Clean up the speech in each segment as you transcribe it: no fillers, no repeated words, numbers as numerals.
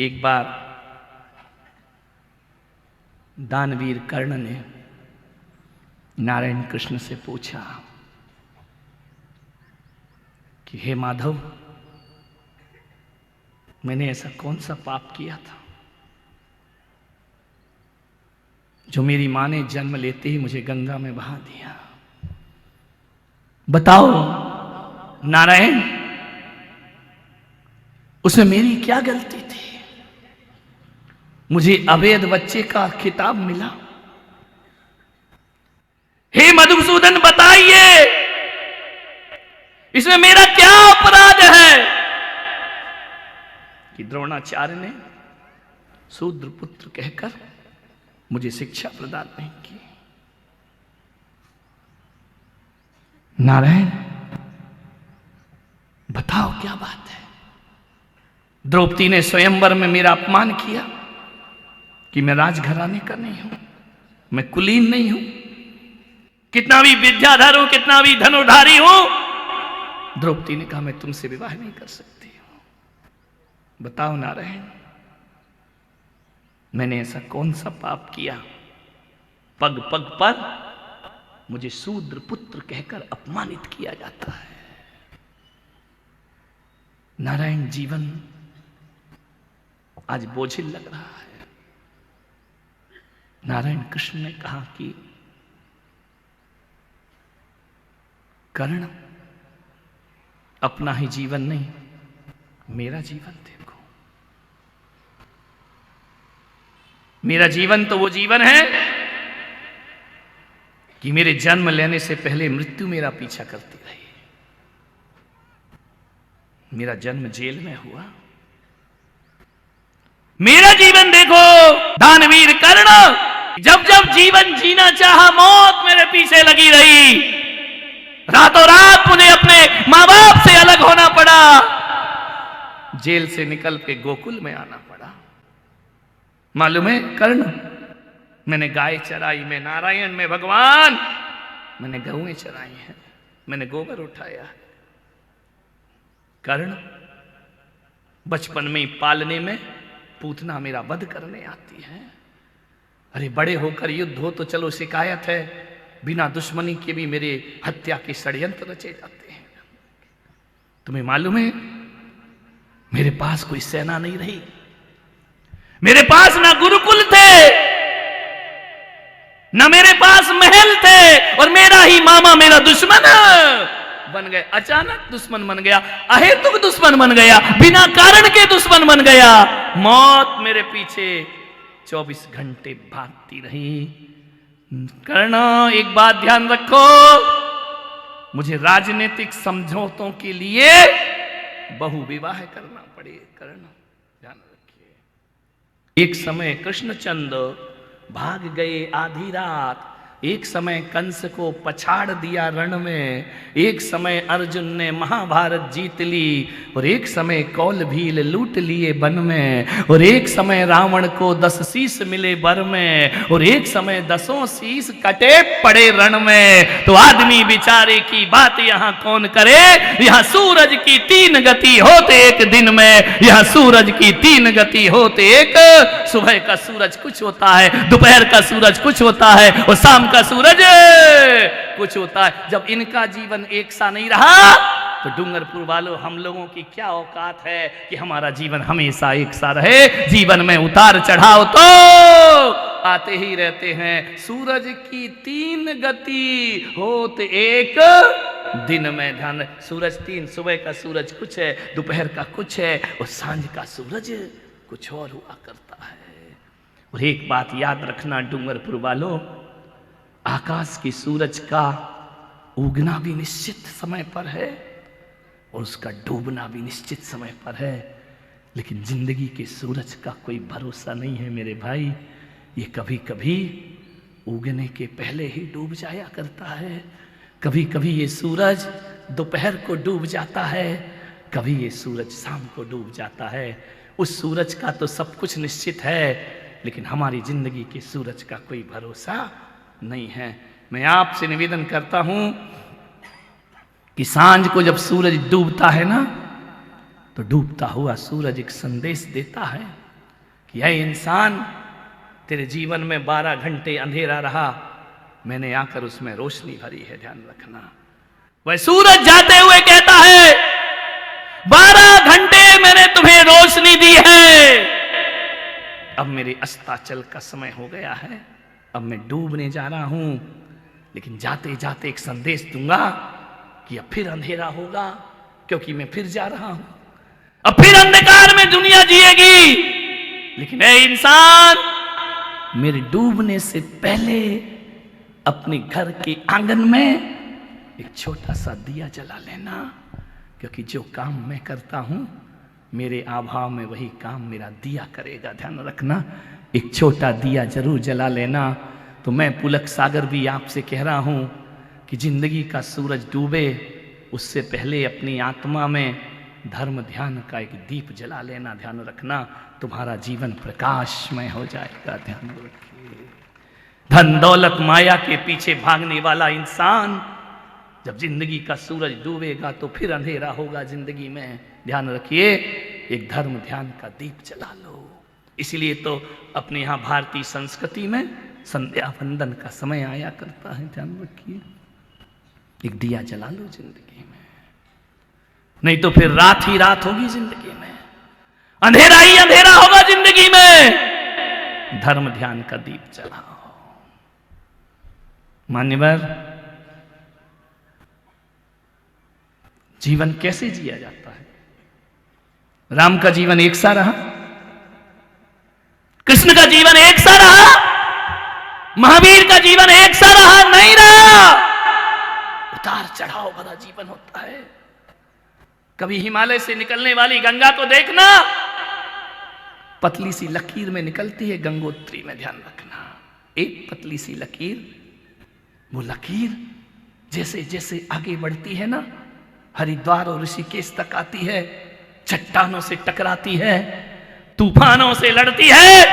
एक बार दानवीर कर्ण ने नारायण कृष्ण से पूछा कि हे माधव, मैंने ऐसा कौन सा पाप किया था जो मेरी मां ने जन्म लेते ही मुझे गंगा में बहा दिया? बताओ नारायण, उसमें मेरी क्या गलती थी? मुझे अवैध बच्चे का खिताब मिला। हे मधुसूदन, बताइए इसमें मेरा क्या अपराध है कि द्रोणाचार्य ने शूद्र पुत्र कहकर मुझे शिक्षा प्रदान नहीं की? नारायण, बताओ क्या बात है? द्रौपदी ने स्वयंवर में मेरा अपमान किया कि मैं राजघराने का नहीं हूं, मैं कुलीन नहीं हूं, कितना भी विद्याधर हूं, कितना भी धनुर्धारी हूं। द्रौपदी ने कहा मैं तुमसे विवाह नहीं कर सकती हूं। बताओ नारायण, मैंने ऐसा कौन सा पाप किया? पग पग पर मुझे शूद्र पुत्र कहकर अपमानित किया जाता है। नारायण, जीवन आज बोझिल लग रहा है। नारायण कृष्ण ने कहा कि कर्ण, अपना ही जीवन नहीं, मेरा जीवन देखो। मेरा जीवन तो वो जीवन है कि मेरे जन्म लेने से पहले मृत्यु मेरा पीछा करती रही। मेरा जन्म जेल में हुआ। मेरा जीवन देखो दानवीर कर्ण, जब जब जीवन जीना चाहा मौत मेरे पीछे लगी रही। रातों रात मुझे अपने मां बाप से अलग होना पड़ा, जेल से निकल के गोकुल में आना पड़ा। मालूम है कर्ण, मैंने गाय चराई, मैं नारायण, मैं भगवान, मैंने गऊएं चराई हैं, मैंने गोबर उठाया है। कर्ण, बचपन में ही पालने में पूतना मेरा वध करने आती है। अरे बड़े होकर युद्ध हो तो चलो शिकायत है, बिना दुश्मनी के भी मेरे हत्या के षड्यंत्र रचे जाते हैं। तुम्हें मालूम है मेरे पास कोई सेना नहीं रही, मेरे पास ना गुरुकुल थे, ना मेरे पास महल थे, और मेरा ही मामा मेरा दुश्मन बन गया। अचानक दुश्मन बन गया, अहेतुक दुश्मन बन गया, बिना कारण के दुश्मन बन गया। मौत मेरे पीछे 24 घंटे भागती रही। कर्ण, एक बात ध्यान रखो, मुझे राजनीतिक समझौतों के लिए बहु विवाह करना पड़े। कर्ण, ध्यान रखिए। एक समय कृष्णचंद्र भाग गए आधी रात, एक समय कंस को पछाड़ दिया रण में, एक समय अर्जुन ने महाभारत जीत ली, और एक समय कौल भील लूट लिए वन में, और एक समय रावण को 10 शीश मिले बर में, और एक समय 10 शीश कटे पड़े रण में। तो आदमी बेचारे की बात यहाँ कौन करे? यहाँ सूरज की 3 गति होते एक दिन में, यहाँ सूरज की 3 गति होते एक, सुबह का सूरज कुछ होता है, दोपहर का सूरज कुछ होता है, और शाम का सूरज कुछ होता है। जब इनका जीवन एक सा नहीं रहा तो डूंगरपुर वालों, हम लोगों की क्या औकात है कि हमारा जीवन हमेशा एक सा रहे? जीवन में उतार चढ़ाव तो आते ही रहते हैं। सूरज की 3 गति होते एक दिन में, ध्यान, सूरज 3, सुबह का सूरज कुछ है, दोपहर का कुछ है, और सांझ का सूरज कुछ और हुआ करता है। और एक बात याद रखना डूंगरपुर वालों, आकाश की सूरज का उगना भी निश्चित समय पर है और उसका डूबना भी निश्चित समय पर है, लेकिन जिंदगी के सूरज का कोई भरोसा नहीं है मेरे भाई। ये कभी कभी उगने के पहले ही डूब जाया करता है, कभी कभी ये सूरज दोपहर को डूब जाता है, कभी ये सूरज शाम को डूब जाता है। उस सूरज का तो सब कुछ निश्चित है, लेकिन हमारी जिंदगी के सूरज का कोई भरोसा नहीं है। मैं आपसे निवेदन करता हूं कि सांझ को जब सूरज डूबता है ना, तो डूबता हुआ सूरज एक संदेश देता है कि है इंसान, तेरे जीवन में 12 घंटे अंधेरा रहा, मैंने आकर उसमें रोशनी भरी है, ध्यान रखना। वह सूरज जाते हुए कहता है 12 घंटे मैंने तुम्हें रोशनी दी है, अब मेरे अस्ताचल का समय हो गया है, अब मैं डूबने जा रहा हूं, लेकिन जाते जाते एक संदेश दूंगा कि अब फिर अंधेरा होगा, क्योंकि मैं फिर जा रहा हूं, अब फिर अंधकार में दुनिया जिएगी। लेकिन ऐ इंसान, मेरे डूबने से पहले अपने घर के आंगन में एक छोटा सा दिया जला लेना, क्योंकि जो काम मैं करता हूं मेरे अभाव में वही काम मेरा दिया करेगा, ध्यान रखना। एक छोटा दिया जरूर जला लेना। तो मैं पुलक सागर भी आपसे कह रहा हूं कि जिंदगी का सूरज डूबे उससे पहले अपनी आत्मा में धर्म ध्यान का एक दीप जला लेना, ध्यान रखना, तुम्हारा जीवन प्रकाशमय हो जाएगा, ध्यान रखिए। धन दौलत माया के पीछे भागने वाला इंसान, जब जिंदगी का सूरज डूबेगा तो फिर अंधेरा होगा जिंदगी में, ध्यान रखिए। एक धर्म ध्यान का दीप जला लो। इसलिए तो अपने यहां भारतीय संस्कृति में संध्या वंदन का समय आया करता है, ध्यान रखिए। एक दिया जला लो जिंदगी में, नहीं तो फिर रात ही रात होगी जिंदगी में, अंधेरा ही अंधेरा होगा जिंदगी में। धर्म ध्यान का दीप जलाओ। मान्यवर, जीवन कैसे जिया जाता है? राम का जीवन एक सा रहा, कृष्ण का जीवन एक सा रहा, महावीर का जीवन एक सा रहा? नहीं रहा। उतार चढ़ाव भरा जीवन होता है। कभी हिमालय से निकलने वाली गंगा को देखना, पतली सी लकीर में निकलती है गंगोत्री में, ध्यान रखना। एक पतली सी लकीर, वो लकीर जैसे जैसे आगे बढ़ती है ना, हरिद्वार और ऋषिकेश तक आती है, चट्टानों से टकराती है, तूफानों से लड़ती है,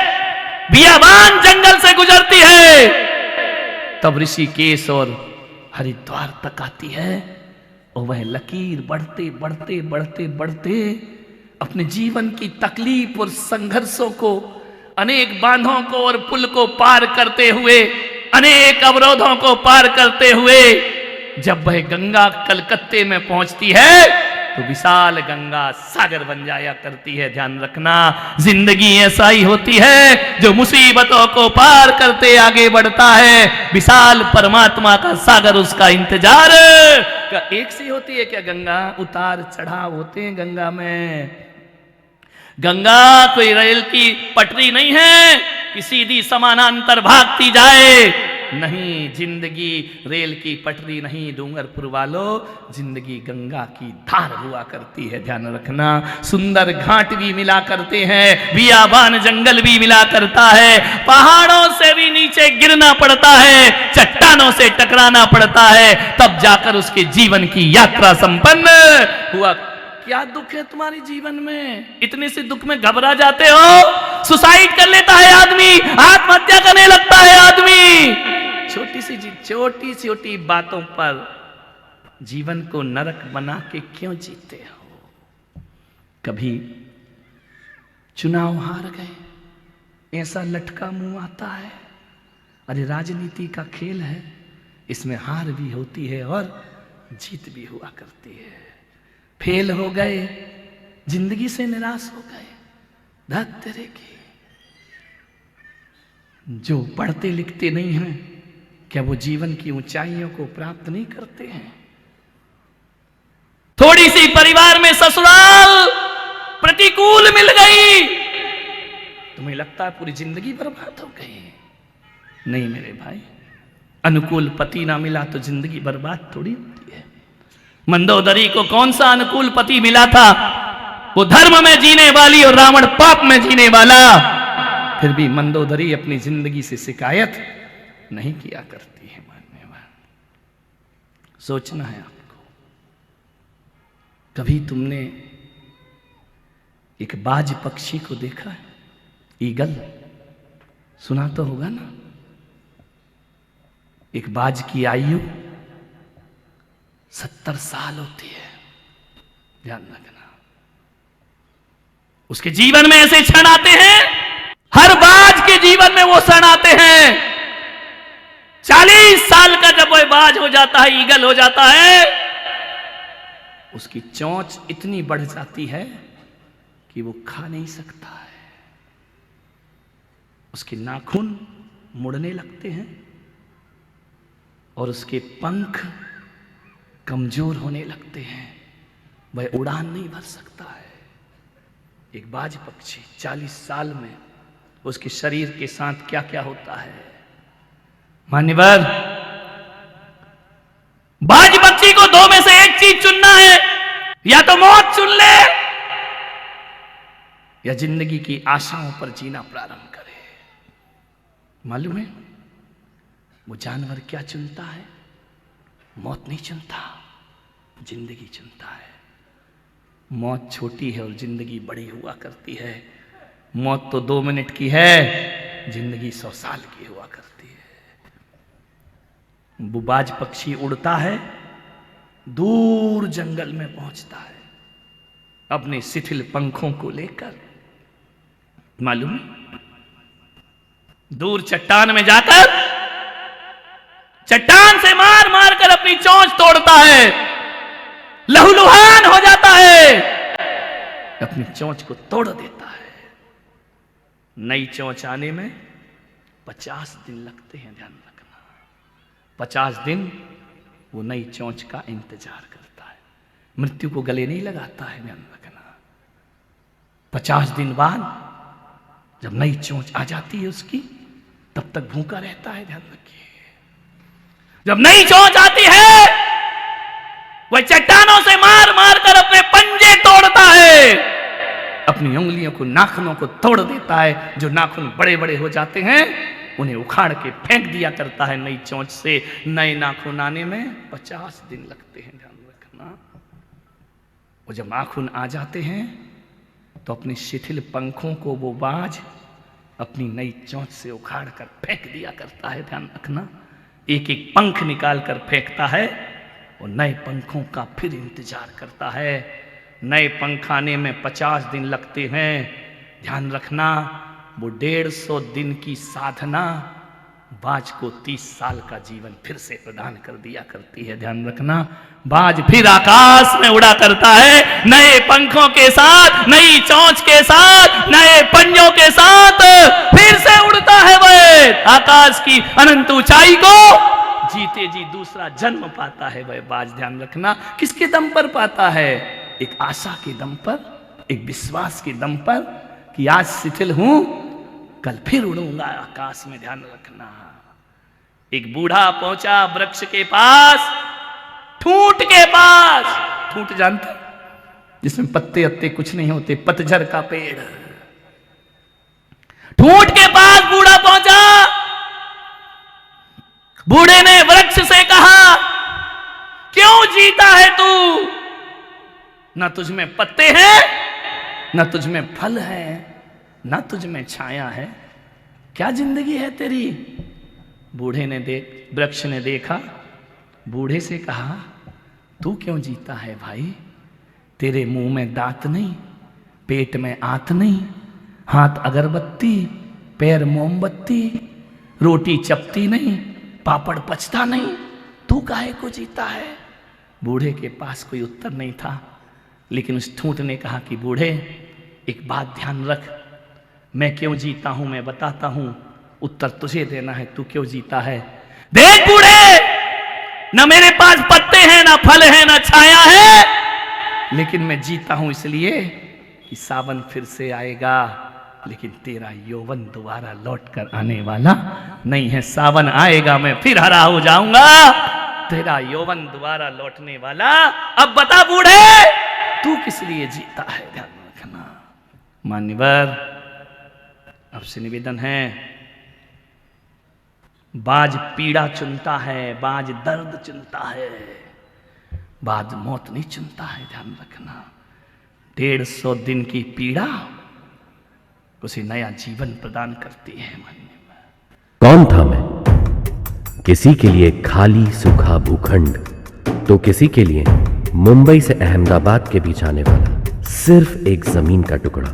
बियाबान जंगल से गुजरती है, तब ऋषिकेश और हरिद्वार तक आती है। और वह लकीर बढ़ते बढ़ते बढ़ते बढ़ते अपने जीवन की तकलीफ और संघर्षों को, अनेक बांधों को और पुल को पार करते हुए, अनेक अवरोधों को पार करते हुए, जब वह गंगा कलकत्ते में पहुंचती है तो विशाल गंगा सागर बन जाया करती है, ध्यान रखना। जिंदगी ऐसा ही होती है, जो मुसीबतों को पार करते आगे बढ़ता है, विशाल परमात्मा का सागर उसका इंतजार। क्या एक सी होती है क्या गंगा? उतार चढ़ाव होते हैं गंगा में। गंगा कोई रेल की पटरी नहीं है कि सीधी समानांतर भागती जाए, नहीं। जिंदगी रेल की पटरी नहीं डूंगरपुर वालों, जिंदगी गंगा की धार हुआ करती है, ध्यान रखना। सुंदर घाट भी मिला करते हैं, बियाबान जंगल भी मिला करता है, पहाड़ों से भी नीचे गिरना पड़ता है, चट्टानों से टकराना पड़ता है, तब जाकर उसके जीवन की यात्रा संपन्न हुआ। क्या दुख है तुम्हारे जीवन में? इतने से दुख में घबरा जाते हो? सुसाइड कर लेता है आदमी, आत्महत्या करने लगता है आदमी। छोटी छोटी बातों पर जीवन को नरक बना के क्यों जीते हो? कभी चुनाव हार गए, ऐसा लटका मुंह आता है। अरे राजनीति का खेल है, इसमें हार भी होती है और जीत भी हुआ करती है। फेल हो गए, जिंदगी से निराश हो गए, धत तेरे की। जो पढ़ते लिखते नहीं हैं, क्या वो जीवन की ऊंचाइयों को प्राप्त नहीं करते हैं? थोड़ी सी परिवार में ससुराल प्रतिकूल मिल गई, तुम्हें लगता है पूरी जिंदगी बर्बाद हो गई। नहीं मेरे भाई, अनुकूल पति ना मिला तो जिंदगी बर्बाद थोड़ी होती है। मंदोदरी को कौन सा अनुकूल पति मिला था? वो धर्म में जीने वाली और रावण पाप में जीने वाला। फिर भी मंदोदरी अपनी जिंदगी से शिकायत नहीं किया करती है। मान्यवर, सोचना है आपको। कभी तुमने एक बाज पक्षी को देखा है? ईगल सुना तो होगा ना। एक बाज की आयु 70 साल होती है, ध्यान रखना। उसके जीवन में ऐसे क्षण आते हैं जीवन में वो क्षण आते हैं 40 साल का जब वह बाज हो जाता है, ईगल हो जाता है, उसकी चोंच इतनी बढ़ जाती है कि वो खा नहीं सकता है। उसके नाखून मुड़ने लगते हैं और उसके पंख कमजोर होने लगते हैं, वह उड़ान नहीं भर सकता है। एक बाज पक्षी 40 साल में उसके शरीर के साथ क्या क्या होता है। मान्यवर, बाज पक्षी को दो में से एक चीज चुनना है, या तो मौत चुन ले या जिंदगी की आशाओं पर जीना प्रारंभ करे। मालूम है वो जानवर क्या चुनता है? मौत नहीं चुनता, जिंदगी चुनता है। मौत छोटी है और जिंदगी बड़ी हुआ करती है। मौत तो 2 मिनट की है, जिंदगी 100 साल की हुआ करती है। वो बाज पक्षी उड़ता है, दूर जंगल में पहुंचता है अपने शिथिल पंखों को लेकर। मालूम है दूर चट्टान में जाकर चट्टान से मार मार कर अपनी चोंच तोड़ता है, लहूलुहान हो जाता है, अपनी चोंच को तोड़ देता है। नई चोंच आने में 50 दिन लगते हैं, ध्यान रखना। 50 दिन वो नई चोंच का इंतजार करता है, मृत्यु को गले नहीं लगाता है, ध्यान रखना। 50 दिन बाद जब नई चोंच आ जाती है उसकी, तब तक भूखा रहता है, ध्यान रखिए। जब नई चोंच आती है वह चट्टानों से मार मार कर अपने पंजे तोड़ता है, अपनी उंगलियों को, नाखूनों को तोड़ देता है। जो नाखून बड़े बड़े हो जाते हैं उन्हें उखाड़ के फेंक दिया करता है। नई चोंच से नए नाखून आने में 50 दिन लगते हैं, ध्यान रखना। और जब नाखून आ जाते हैं तो अपने शिथिल पंखों को वो बाज अपनी नई चोंच से उखाड़ कर फेंक दिया करता है, ध्यान रखना। एक एक पंख निकाल कर फेंकता है और नए पंखों का फिर इंतजार करता है। नए पंख आने में 50 दिन लगते हैं, ध्यान रखना। वो 150 दिन की साधना बाज को 30 साल का जीवन फिर से प्रदान कर दिया करती है, ध्यान रखना। बाज फिर आकाश में उड़ा करता है, नए पंखों के साथ, नई चोंच के साथ, नए पंजों के साथ फिर से उड़ता है वह आकाश की अनंत ऊंचाई को। जीते जी दूसरा जन्म पाता है वह बाज, ध्यान रखना। किसके दम पर पाता है? एक आशा के दम पर, एक विश्वास के दम पर कि आज शिथिल हूं, कल फिर उड़ूंगा आकाश में, ध्यान रखना। एक बूढ़ा पहुंचा वृक्ष के पास, ठूंठ के पास। ठूंठ जानते, जिसमें पत्ते अत्ते कुछ नहीं होते, पतझड़ का पेड़। ठूंठ के पास बूढ़ा पहुंचा। बूढ़े ने वृक्ष से कहा, क्यों जीता है तू? ना तुझ में पत्ते हैं, ना तुझ में फल है, ना तुझ में छाया है, क्या जिंदगी है तेरी? बूढ़े ने वृक्ष ने देखा, बूढ़े से कहा, तू क्यों जीता है भाई? तेरे मुंह में दांत नहीं, पेट में आंत नहीं, हाथ अगरबत्ती, पैर मोमबत्ती, रोटी चपती नहीं, पापड़ पचता नहीं, तू काहे को जीता है? बूढ़े के पास कोई उत्तर नहीं था, लेकिन उस ठूंठ ने कहा कि बूढ़े, एक बात ध्यान रख, मैं क्यों जीता हूं मैं बताता हूं, उत्तर तुझे देना है, तू क्यों जीता है। देख बूढ़े, न मेरे पास पत्ते हैं, ना फल है, ना छाया है, लेकिन मैं जीता हूं इसलिए कि सावन फिर से आएगा, लेकिन तेरा यौवन दोबारा लौट कर आने वाला नहीं है। सावन आएगा, मैं फिर हरा हो जाऊंगा, तेरा यौवन दोबारा लौटने वाला। अब बता बूढ़े, तू किस लिए जीता है, ध्यान रखना। मान्यवर, आपसे निवेदन है, बाज पीड़ा चुनता है, बाज दर्द चुनता है, बाज मौत नहीं चुनता है, ध्यान रखना। 150 दिन की पीड़ा उसे नया जीवन प्रदान करती है। कौन था मैं? किसी के लिए खाली सूखा भूखंड, तो किसी के लिए मुंबई से अहमदाबाद के बीच आने वाला सिर्फ एक जमीन का टुकड़ा।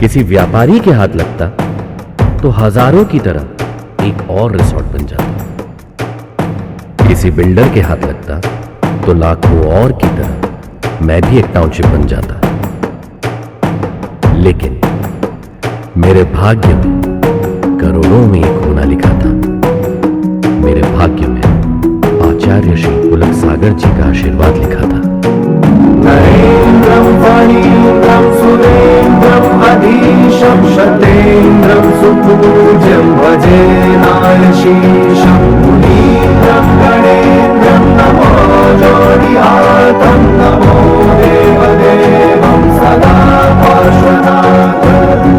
किसी व्यापारी के हाथ लगता तो हजारों की तरह एक और रिसोर्ट बन जाता। किसी बिल्डर के हाथ लगता तो लाखों और की तरह मैं भी एक टाउनशिप बन जाता। लेकिन मेरे भाग्य में करोड़ों में एक होना लिखा था। मेरे भाग्य में आचार्य श्री पुलक सागर जी का आशीर्वाद लिखा था। नरेन्द्रं फणीन्द्रं सुरेन्द्रं अधीशं शतेन्द्रं सुपूज्यं भजे नायशीशं मुनीन्द्रं गणेन्द्रं नमो जोडिहातं नमो देवदेवं सदा पार्श्वनाथम्।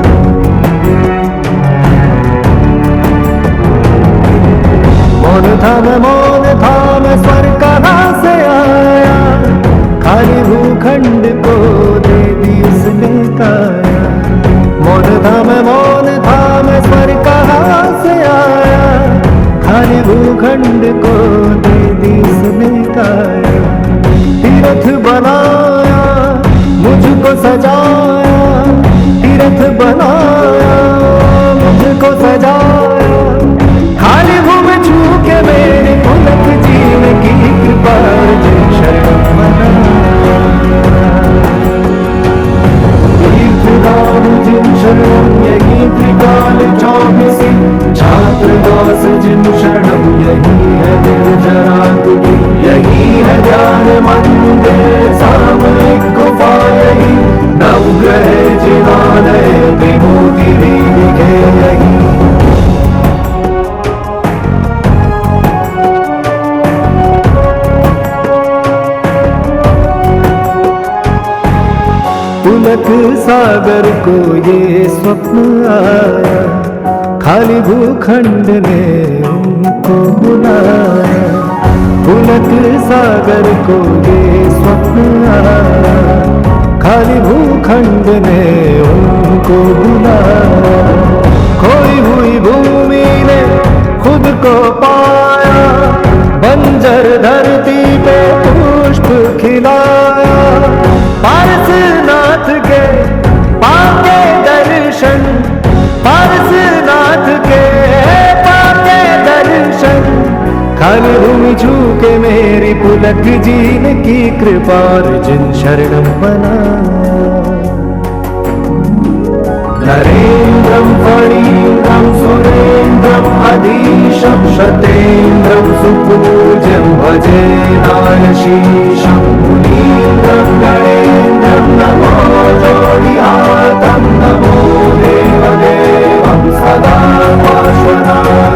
मौन थाम स्वर कहाँ से आया, खाली भूखंड को दे दी उसने काया। मौन थाम स्वर कहाँ से आया, खाली भूखंड को दे दी उसने काया। तीर्थ बनाया मुझको सजाया, तीर्थ बनाया मुझको सजाया। खाली भूम छू के मेरे पुलक जीव की कृपा जिन शरण मनाया। तीर्थधाम जिन शरणं यही त्रिकाल चौबीसी, छात्र दास जिन शरणं यही है निर्जरातुकी। यही है ध्यान मंदिर सामयिक गुफा, यही नवग्रह जिनालय विभूति भी दिखे यही। पुलक सागर को ये स्वप्न आया, खाली भूखंड ने उनको बुलाया। पुलक सागर को ये स्वप्न आया, खाली भूखंड ने उनको बुलाया। खोई हुई भूमि ने खुद को पाया, बंजर धरती पे पुष्प खिलाया। पारसनाथ के पाके दर्शन, पारसनाथ के पाके दर्शन। खाली भूमि छू के मेरी पुलक जीन की कृपा जिन शरणं बनाया। नरेन्द्रं फणीन्द्रं सुरेन्द्रं अधीशं शतेन्द्रं सुपूज्यं भजे नायशीशं मुनीन्द्रं गणेन्द्रं नमो जोडिहातं नमो देवदेवं सदा पार्श्वनाथम्।